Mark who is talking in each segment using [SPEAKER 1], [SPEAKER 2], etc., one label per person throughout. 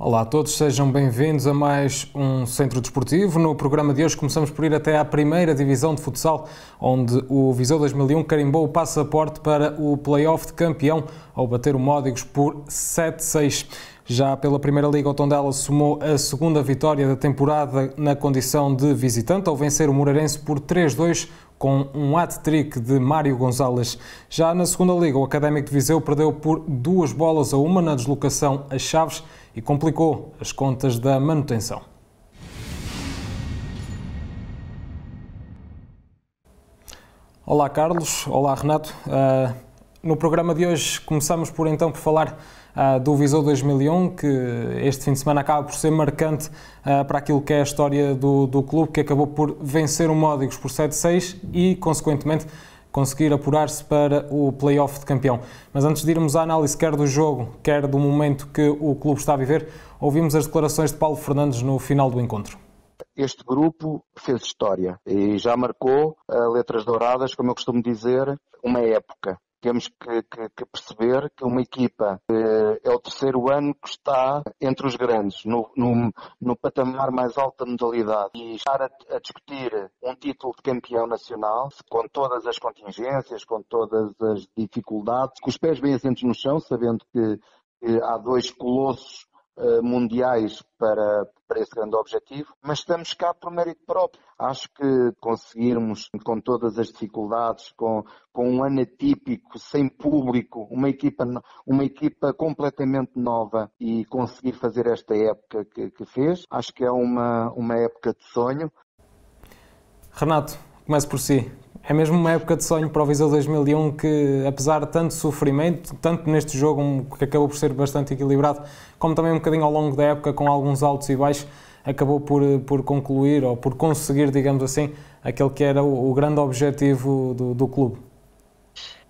[SPEAKER 1] Olá a todos, sejam bem-vindos a mais um Centro Desportivo. No programa de hoje começamos por ir até à primeira divisão de futsal, onde o Viseu 2001 carimbou o passaporte para o play-off de campeão ao bater o Módigos por 7-6. Já pela Primeira Liga, o Tondela somou a segunda vitória da temporada na condição de visitante ao vencer o Moreirense por 3-2, com um hat-trick de Mário Gonzalez. Já na segunda Liga, o Académico de Viseu perdeu por 2-1 na deslocação a Chaves e complicou as contas da manutenção. Olá Carlos, olá Renato. No programa de hoje começamos por falar do Viseu 2001, que este fim de semana acaba por ser marcante para aquilo que é a história do clube, que acabou por vencer o Módigos por 7-6 e, consequentemente, conseguir apurar-se para o play-off de campeão. Mas antes de irmos à análise quer do jogo, quer do momento que o clube está a viver, ouvimos as declarações de Paulo Fernandes no final do encontro.
[SPEAKER 2] Este grupo fez história e já marcou letras douradas, como eu costumo dizer, uma época. Temos que perceber que uma equipa é o terceiro ano que está entre os grandes, no patamar mais alto da modalidade. E estar a discutir um título de campeão nacional, com todas as contingências, com todas as dificuldades, com os pés bem assentos no chão, sabendo que há dois colossos mundiais para esse grande objetivo, mas estamos cá por mérito próprio. Acho que conseguirmos, com todas as dificuldades, com um ano atípico, sem público, uma equipa completamente nova e conseguir fazer esta época que fez, acho que é uma época de sonho.
[SPEAKER 1] Renato, comece por si. É mesmo uma época de sonho para o Viseu 2001 que, apesar de tanto sofrimento, tanto neste jogo que acabou por ser bastante equilibrado, como também um bocadinho ao longo da época com alguns altos e baixos, acabou por concluir ou por conseguir, digamos assim, aquele que era o grande objetivo do clube.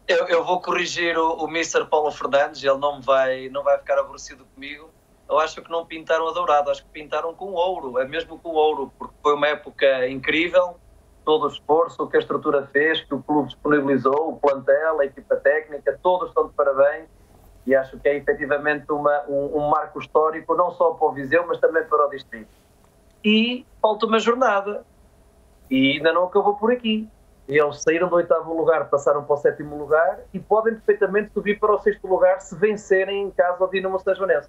[SPEAKER 3] Eu vou corrigir o Mr. Paulo Fernandes, ele não vai ficar aborrecido comigo. Eu acho que não pintaram a dourado, acho que pintaram com ouro, é mesmo com ouro, porque foi uma época incrível. Todo o esforço que a estrutura fez, que o clube disponibilizou, o plantel, a equipa técnica, todos estão de parabéns e acho que é efetivamente um marco histórico, não só para o Viseu, mas também para o distrito. E falta uma jornada e ainda não acabou por aqui. Eles saíram do 8º lugar, passaram para o 7º lugar e podem perfeitamente subir para o 6º lugar se vencerem em casa ao Dinamo Sanjonense.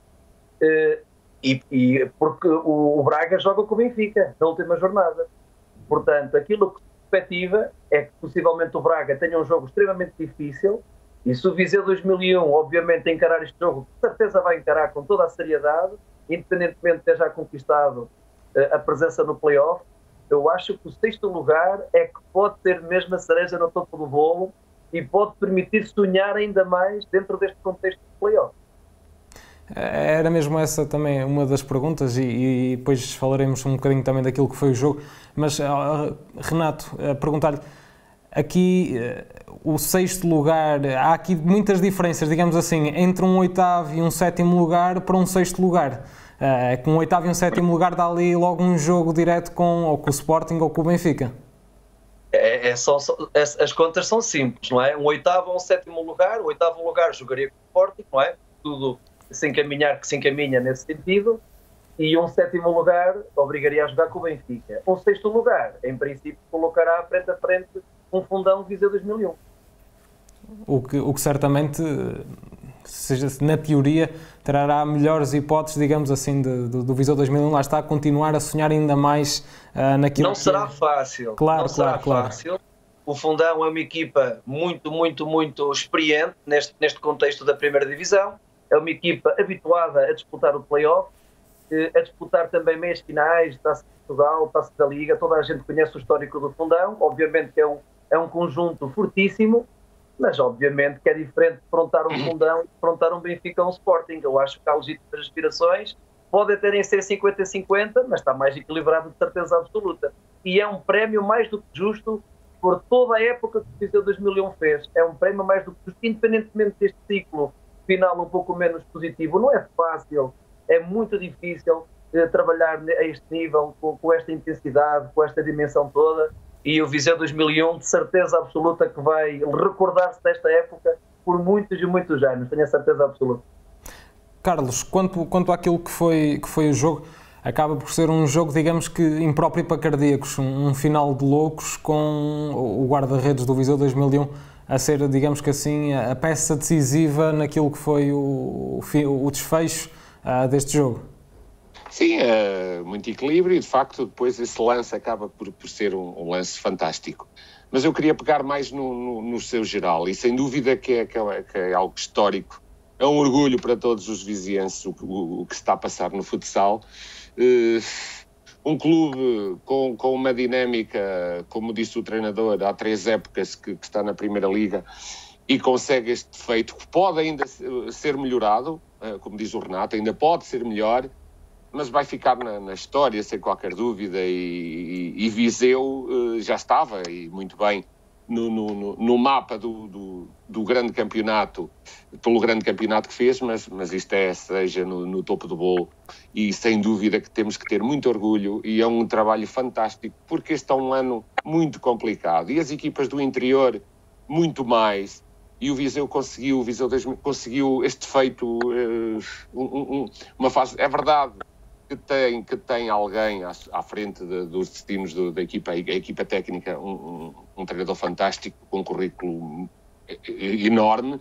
[SPEAKER 3] Porque o Braga joga com o Benfica na última jornada. Portanto, aquilo que se perspectiva é que possivelmente o Braga tenha um jogo extremamente difícil e se o Viseu 2001, obviamente, encarar este jogo, com certeza vai encarar com toda a seriedade, independentemente de ter já conquistado a presença no play-off, eu acho que o 6º lugar é que pode ter mesmo a cereja no topo do bolo e pode permitir sonhar ainda mais dentro deste contexto de play-off.
[SPEAKER 1] Era mesmo essa também uma das perguntas e depois falaremos um bocadinho também daquilo que foi o jogo, mas Renato, perguntar-lhe, aqui o 6º lugar, há aqui muitas diferenças, digamos assim, entre um 8º e um 7º lugar para um 6º lugar. Com um 8º e um 7º lugar dá ali logo um jogo direto ou com o Sporting ou com o Benfica.
[SPEAKER 3] As contas são simples, não é? Um 8º ou um 7º lugar, o 8º lugar jogaria com o Sporting, não é? Tudo que se encaminha nesse sentido, e um 7º lugar obrigaria a jogar com o Benfica. Um 6º lugar, em princípio, colocará frente a frente um Fundão Viseu 2001.
[SPEAKER 1] O que certamente, seja, na teoria, trará melhores hipóteses, digamos assim, do Viseu 2001. Lá está, a continuar a sonhar ainda mais naquilo
[SPEAKER 3] não
[SPEAKER 1] que
[SPEAKER 3] será fácil.
[SPEAKER 1] Claro,
[SPEAKER 3] não será
[SPEAKER 1] claro.
[SPEAKER 3] fácil. O Fundão é uma equipa muito, muito, muito experiente neste contexto da primeira divisão. É uma equipa habituada a disputar o play-off, a disputar também meias finais, Taça de Portugal, Taça da Liga. Toda a gente conhece o histórico do Fundão. Obviamente que é um conjunto fortíssimo, mas obviamente que é diferente de frontar um Fundão e frontar um Benfica ou um Sporting. Eu acho que há legítimas aspirações, podem terem ser 50-50, mas está mais equilibrado de certeza absoluta. E é um prémio mais do que justo por toda a época que o Viseu 2001 fez. É um prémio mais do que justo, independentemente deste ciclo final um pouco menos positivo. Não é fácil, é muito difícil trabalhar a este nível, com esta intensidade, com esta dimensão toda, e o Viseu 2001 de certeza absoluta que vai recordar-se desta época por muitos e muitos anos, tenho a certeza absoluta.
[SPEAKER 1] Carlos, quanto àquilo que foi o jogo, acaba por ser um jogo, digamos que impróprio para cardíacos, um final de loucos, com o guarda-redes do Viseu 2001 a ser, digamos que assim, a peça decisiva naquilo que foi o desfecho deste jogo.
[SPEAKER 4] Sim, muito equilíbrio e, de facto, depois esse lance acaba por ser um lance fantástico. Mas eu queria pegar mais no seu geral e, sem dúvida, que é algo histórico. É um orgulho para todos os vizienses o que se está a passar no futsal. Um clube com uma dinâmica, como disse o treinador, há 3 épocas que está na Primeira Liga e consegue este feito, que pode ainda ser melhorado, como diz o Renato, ainda pode ser melhor, mas vai ficar na história, sem qualquer dúvida, e Viseu já estava, e muito bem, no mapa do grande campeonato, pelo grande campeonato que fez, mas isto seja no topo do bolo, e sem dúvida que temos que ter muito orgulho, e é um trabalho fantástico, porque este é um ano muito complicado, e as equipas do interior muito mais, e o Viseu conseguiu este feito, uma fase, é verdade, que tem alguém à frente dos destinos da equipa, a equipa técnica, um treinador fantástico, com um currículo enorme,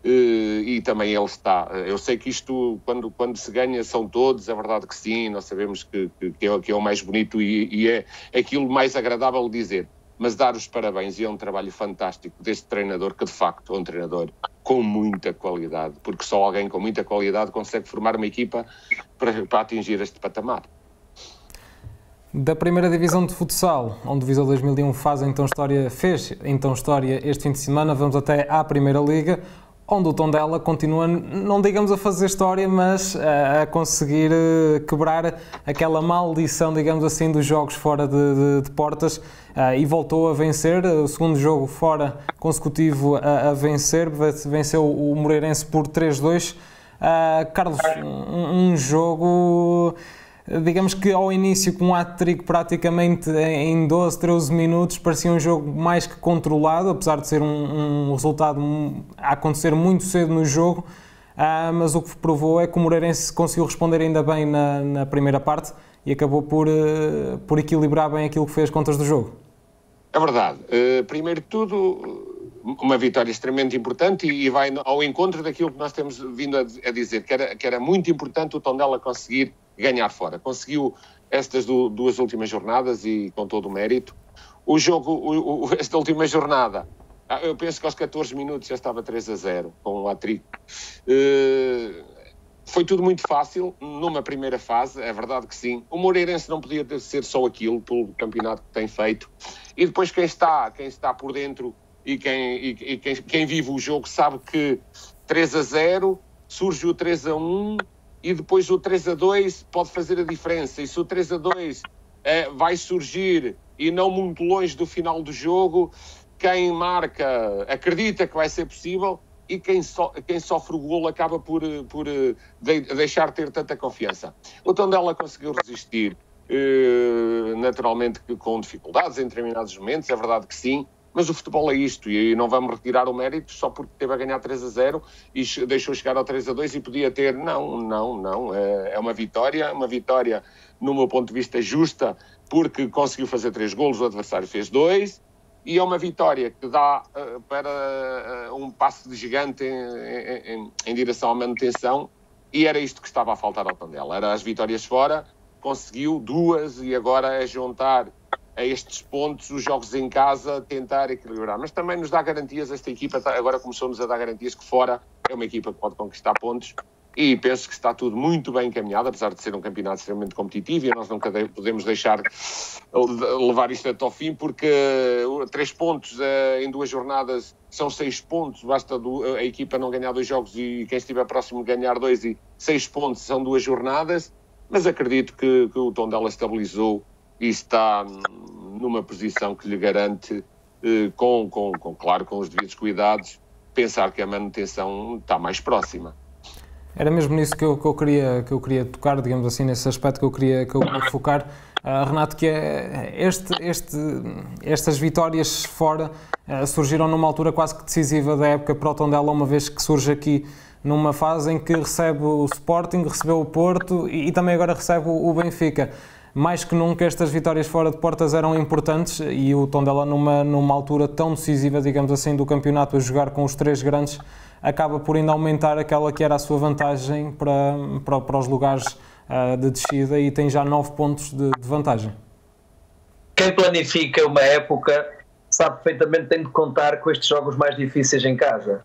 [SPEAKER 4] e também ele está. Eu sei que isto, quando se ganha, são todos, é verdade que sim, nós sabemos que é o mais bonito e é aquilo mais agradável de dizer, mas dar os parabéns, e é um trabalho fantástico deste treinador, que de facto é um treinador com muita qualidade, porque só alguém com muita qualidade consegue formar uma equipa para atingir este patamar.
[SPEAKER 1] Da primeira divisão de futsal, onde o Viseu 2001 fez então história este fim de semana, vamos até à Primeira Liga, onde o Tondela continua, não digamos a fazer história, mas a conseguir quebrar aquela maldição, digamos assim, dos jogos fora de portas, e voltou a vencer, o segundo jogo fora consecutivo a vencer, venceu o Moreirense por 3-2. Carlos, um jogo, digamos que ao início, com um hat-trick praticamente em 12, 13 minutos, parecia um jogo mais que controlado, apesar de ser um resultado a acontecer muito cedo no jogo, mas o que provou é que o Moreirense conseguiu responder ainda bem na primeira parte e acabou por equilibrar bem aquilo que foi as contas do jogo.
[SPEAKER 4] É verdade. Primeiro de tudo, uma vitória extremamente importante e vai ao encontro daquilo que nós temos vindo a dizer, que era muito importante o Tondela conseguir ganhar fora. Conseguiu estas 2 últimas jornadas e com todo o mérito. O jogo, esta última jornada, eu penso que aos 14 minutos já estava 3-0 com o hat-trick. Foi tudo muito fácil numa primeira fase, é verdade que sim. O Moreirense não podia ser só aquilo pelo campeonato que tem feito. E depois quem está por dentro e quem vive o jogo sabe que 3-0, surge o 3-1 e depois o 3-2 pode fazer a diferença. E se o 3-2 vai surgir e não muito longe do final do jogo, quem marca acredita que vai ser possível, e quem sofre o golo acaba por deixar de ter tanta confiança. O Tondela conseguiu resistir, naturalmente com dificuldades em determinados momentos, é verdade que sim, mas o futebol é isto, e não vamos retirar o mérito só porque teve a ganhar 3-0 e deixou chegar ao 3-2 e podia ter. Não. É uma vitória, no meu ponto de vista, justa, porque conseguiu fazer 3 golos, o adversário fez 2, e é uma vitória que dá para um passo de gigante em direção à manutenção, e era isto que estava a faltar ao Tondela. Era as vitórias fora, conseguiu 2, e agora é juntar a estes pontos os jogos em casa, tentar equilibrar. Mas também nos dá garantias, esta equipa agora começou-nos a dar garantias que fora é uma equipa que pode conquistar pontos, e penso que está tudo muito bem encaminhado, apesar de ser um campeonato extremamente competitivo, e nós nunca podemos deixar levar isto até ao fim, porque 3 pontos em 2 jornadas são 6 pontos, basta a equipa não ganhar 2 jogos e quem estiver próximo ganhar 2, e 6 pontos são 2 jornadas, mas acredito que o Tondela estabilizou e está numa posição que lhe garante, claro, com os devidos cuidados, pensar que a manutenção está mais próxima.
[SPEAKER 1] Era mesmo nisso que eu queria tocar, digamos assim, nesse aspecto que eu queria focar, Renato, que é estas vitórias fora surgiram numa altura quase que decisiva da época para o Tondela, uma vez que surge aqui numa fase em que recebe o Sporting, recebeu o Porto e também agora recebe o Benfica. Mais que nunca estas vitórias fora de portas eram importantes e o Tondela numa altura tão decisiva, digamos assim, do campeonato, a jogar com os 3 grandes, acaba por ainda aumentar aquela que era a sua vantagem para os lugares de descida e tem já 9 pontos de vantagem.
[SPEAKER 3] Quem planifica uma época sabe perfeitamente que tem de contar com estes jogos mais difíceis em casa.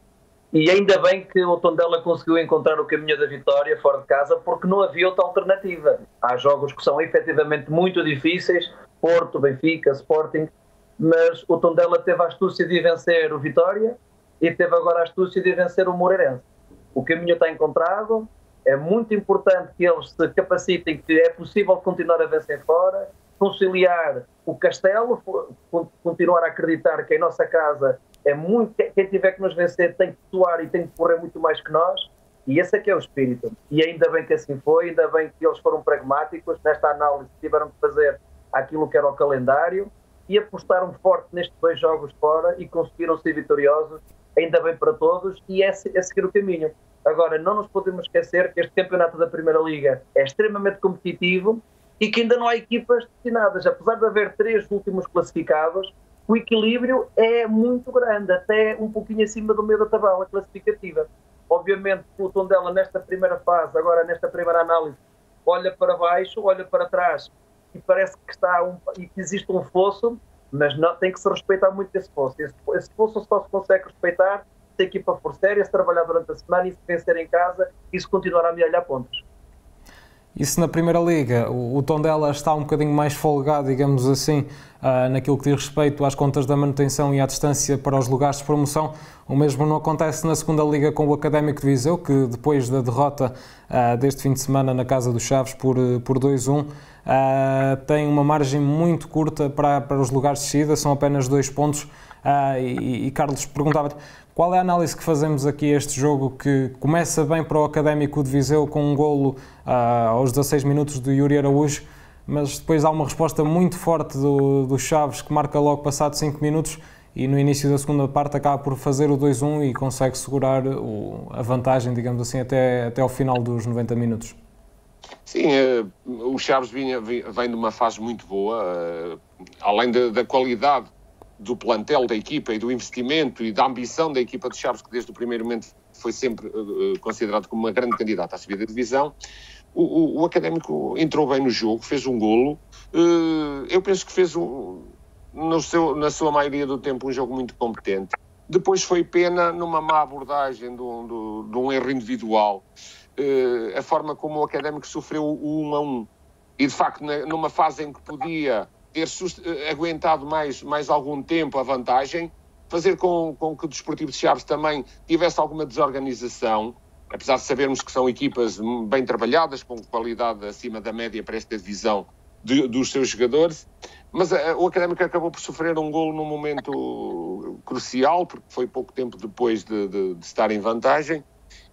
[SPEAKER 3] E ainda bem que o Tondela conseguiu encontrar o caminho da vitória fora de casa, porque não havia outra alternativa. Há jogos que são efetivamente muito difíceis, Porto, Benfica, Sporting, mas o Tondela teve a astúcia de vencer o Vitória e teve agora a astúcia de vencer o Moreirense. O caminho está encontrado, é muito importante que eles se capacitem, que é possível continuar a vencer fora, conciliar o Castelo, continuar a acreditar que em nossa casa é muito, quem tiver que nos vencer tem que atuar e tem que correr muito mais que nós, e esse é que é o espírito. E ainda bem que assim foi, ainda bem que eles foram pragmáticos nesta análise, tiveram que fazer aquilo que era o calendário e apostaram forte nestes 2 jogos fora e conseguiram ser vitoriosos, ainda bem para todos, e é seguir o caminho. Agora, não nos podemos esquecer que este campeonato da Primeira Liga é extremamente competitivo e que ainda não há equipas destinadas, apesar de haver 3 últimos classificados, o equilíbrio é muito grande, até um pouquinho acima do meio da tabela classificativa. Obviamente, o Tondela nesta primeira fase, agora nesta primeira análise, olha para baixo, olha para trás e parece que e que existe um fosso, mas não, tem que se respeitar muito esse fosso. Esse fosso só se consegue respeitar se a equipa for séria, se trabalhar durante a semana e se vencer em casa e se continuar a amealhar pontos.
[SPEAKER 1] E se na Primeira Liga o Tondela está um bocadinho mais folgado, digamos assim, naquilo que diz respeito às contas da manutenção e à distância para os lugares de promoção, o mesmo não acontece na Segunda Liga com o Académico de Viseu, que depois da derrota deste fim de semana na casa dos Chaves por 2-1, tem uma margem muito curta para os lugares de descida, são apenas 2 pontos. E Carlos, perguntava-te, qual é a análise que fazemos aqui a este jogo que começa bem para o Académico de Viseu com um golo aos 16 minutos do Yuri Araújo, mas depois há uma resposta muito forte do Chaves que marca logo passado 5 minutos e no início da segunda parte acaba por fazer o 2-1 e consegue segurar a vantagem, digamos assim, até ao final dos 90 minutos.
[SPEAKER 4] Sim, o Chaves vem de uma fase muito boa, além da qualidade do plantel da equipa e do investimento e da ambição da equipa de Chaves, que desde o primeiro momento foi sempre considerado como uma grande candidata à subida de divisão. O Académico entrou bem no jogo, fez um golo. Eu penso que fez, na sua maioria do tempo, um jogo muito competente. Depois foi pena numa má abordagem de um erro individual. A forma como o Académico sofreu o 1-1. E, de facto, numa fase em que podia ter aguentado mais algum tempo a vantagem, fazer com que o Desportivo de Chaves também tivesse alguma desorganização, apesar de sabermos que são equipas bem trabalhadas, com qualidade acima da média para esta divisão dos seus jogadores, mas o Académico acabou por sofrer um golo num momento crucial, porque foi pouco tempo depois de estar em vantagem,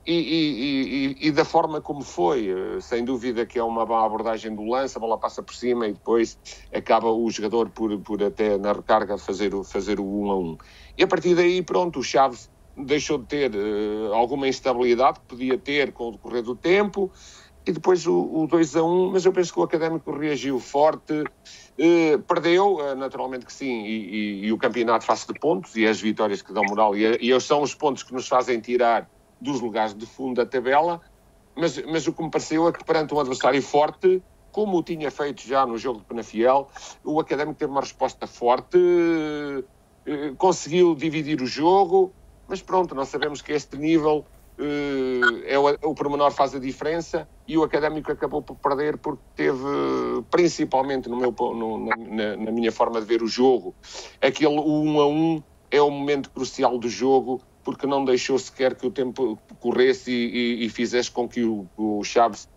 [SPEAKER 4] e da forma como foi, sem dúvida que é uma má abordagem do lance, a bola passa por cima e depois acaba o jogador por até na recarga fazer o 1-1. E a partir daí, pronto, o Chaves deixou de ter alguma instabilidade que podia ter com o decorrer do tempo, e depois o 2-1, mas eu penso que o Académico reagiu forte, perdeu, naturalmente que sim, e o campeonato faz de pontos, e as vitórias que dão moral, e são os pontos que nos fazem tirar dos lugares de fundo da tabela, mas o que me pareceu é que perante um adversário forte, como o tinha feito já no jogo de Penafiel, o Académico teve uma resposta forte, conseguiu dividir o jogo, mas pronto, nós sabemos que este nível o pormenor faz a diferença, e o Académico acabou por perder porque teve, principalmente na minha forma de ver o jogo, aquele 1-1 é o momento crucial do jogo, porque não deixou sequer que o tempo corresse e fizesse com que o Chaves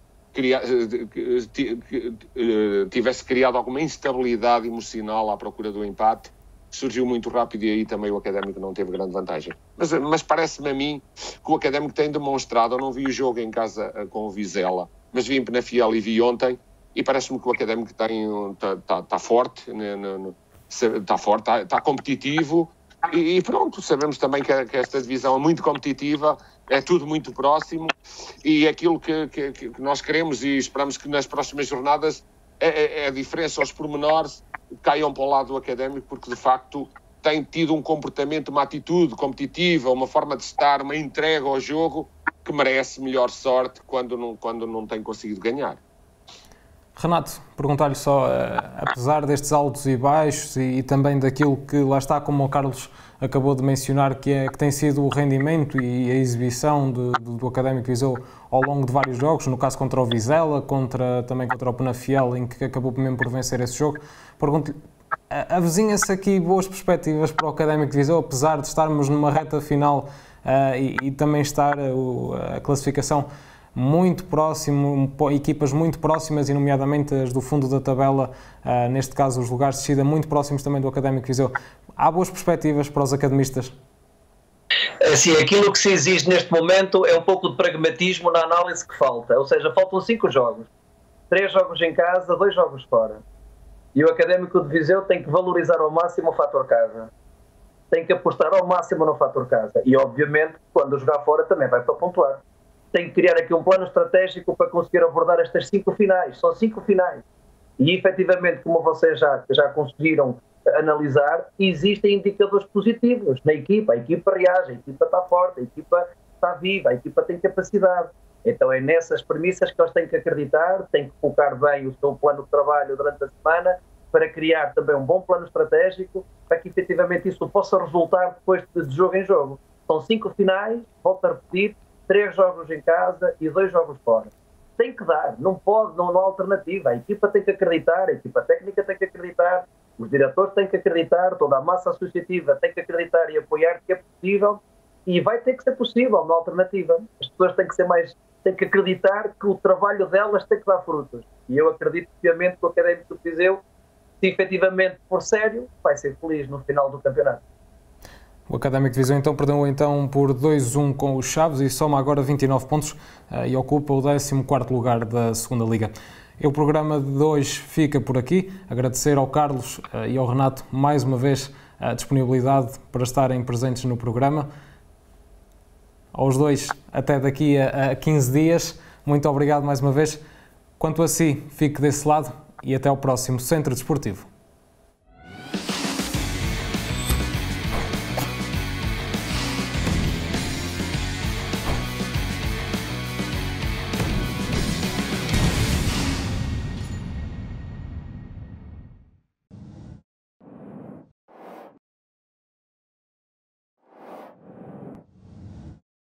[SPEAKER 4] tivesse criado alguma instabilidade emocional à procura do empate. Surgiu muito rápido e aí também o Académico não teve grande vantagem. Mas parece-me a mim que o Académico tem demonstrado, eu não vi o jogo em casa com o Vizela, mas vi em Penafiel e vi ontem, e parece-me que o Académico está forte, está competitivo, e pronto, sabemos também que esta divisão é muito competitiva é tudo muito próximo, e aquilo que nós queremos e esperamos que nas próximas jornadas a diferença, os pormenores caiam para o lado do Académico, porque de facto tem tido um comportamento, uma atitude competitiva, uma forma de estar, uma entrega ao jogo que merece melhor sorte quando não tem conseguido ganhar.
[SPEAKER 1] Renato, perguntar-lhe só, apesar destes altos e baixos e também daquilo que lá está, como o Carlos acabou de mencionar, que tem sido o rendimento e a exibição do Académico Viseu ao longo de vários jogos, no caso contra o Vizela, também contra o Penafiel, em que acabou mesmo por vencer esse jogo, pergunto-lhe, avizinha-se aqui boas perspectivas para o Académico Viseu, apesar de estarmos numa reta final e também estar a classificação muito próximo, equipas muito próximas, e nomeadamente as do fundo da tabela, neste caso os lugares de descida muito próximos também do Académico Viseu. Há boas perspectivas para os academistas?
[SPEAKER 3] Assim, aquilo que se exige neste momento é um pouco de pragmatismo na análise que falta, ou seja, faltam 5 jogos, 3 jogos em casa, 2 jogos fora, e o Académico de Viseu tem que valorizar ao máximo o fator casa, tem que apostar ao máximo no fator casa, e obviamente quando jogar fora também vai para pontuar. Tem que criar aqui um plano estratégico para conseguir abordar estas 5 finais. São 5 finais. E, efetivamente, como vocês já conseguiram analisar, existem indicadores positivos na equipa. A equipa reage, a equipa está forte, a equipa está viva, a equipa tem capacidade. Então é nessas premissas que eles têm que acreditar, têm que focar bem o seu plano de trabalho durante a semana para criar também um bom plano estratégico para que, efetivamente, isso possa resultar depois de jogo em jogo. São 5 finais, volto a repetir, 3 jogos em casa e 2 jogos fora. Tem que dar, não pode, não há alternativa. A equipa tem que acreditar, a equipa técnica tem que acreditar, os diretores têm que acreditar, toda a massa associativa tem que acreditar e apoiar que é possível, e vai ter que ser possível, não há alternativa. As pessoas têm que acreditar que o trabalho delas tem que dar frutos. E eu acredito piamente que o Académico de Viseu, se efetivamente for sério, vai ser feliz no final do campeonato.
[SPEAKER 1] O Académico de Viseu perdeu por 2-1 com os Chaves e soma agora 29 pontos e ocupa o 14º lugar da segunda Liga. O programa de hoje fica por aqui. Agradecer ao Carlos e ao Renato mais uma vez a disponibilidade para estarem presentes no programa. Aos dois, até daqui a 15 dias. Muito obrigado mais uma vez. Quanto a si, fique desse lado e até ao próximo Centro Desportivo.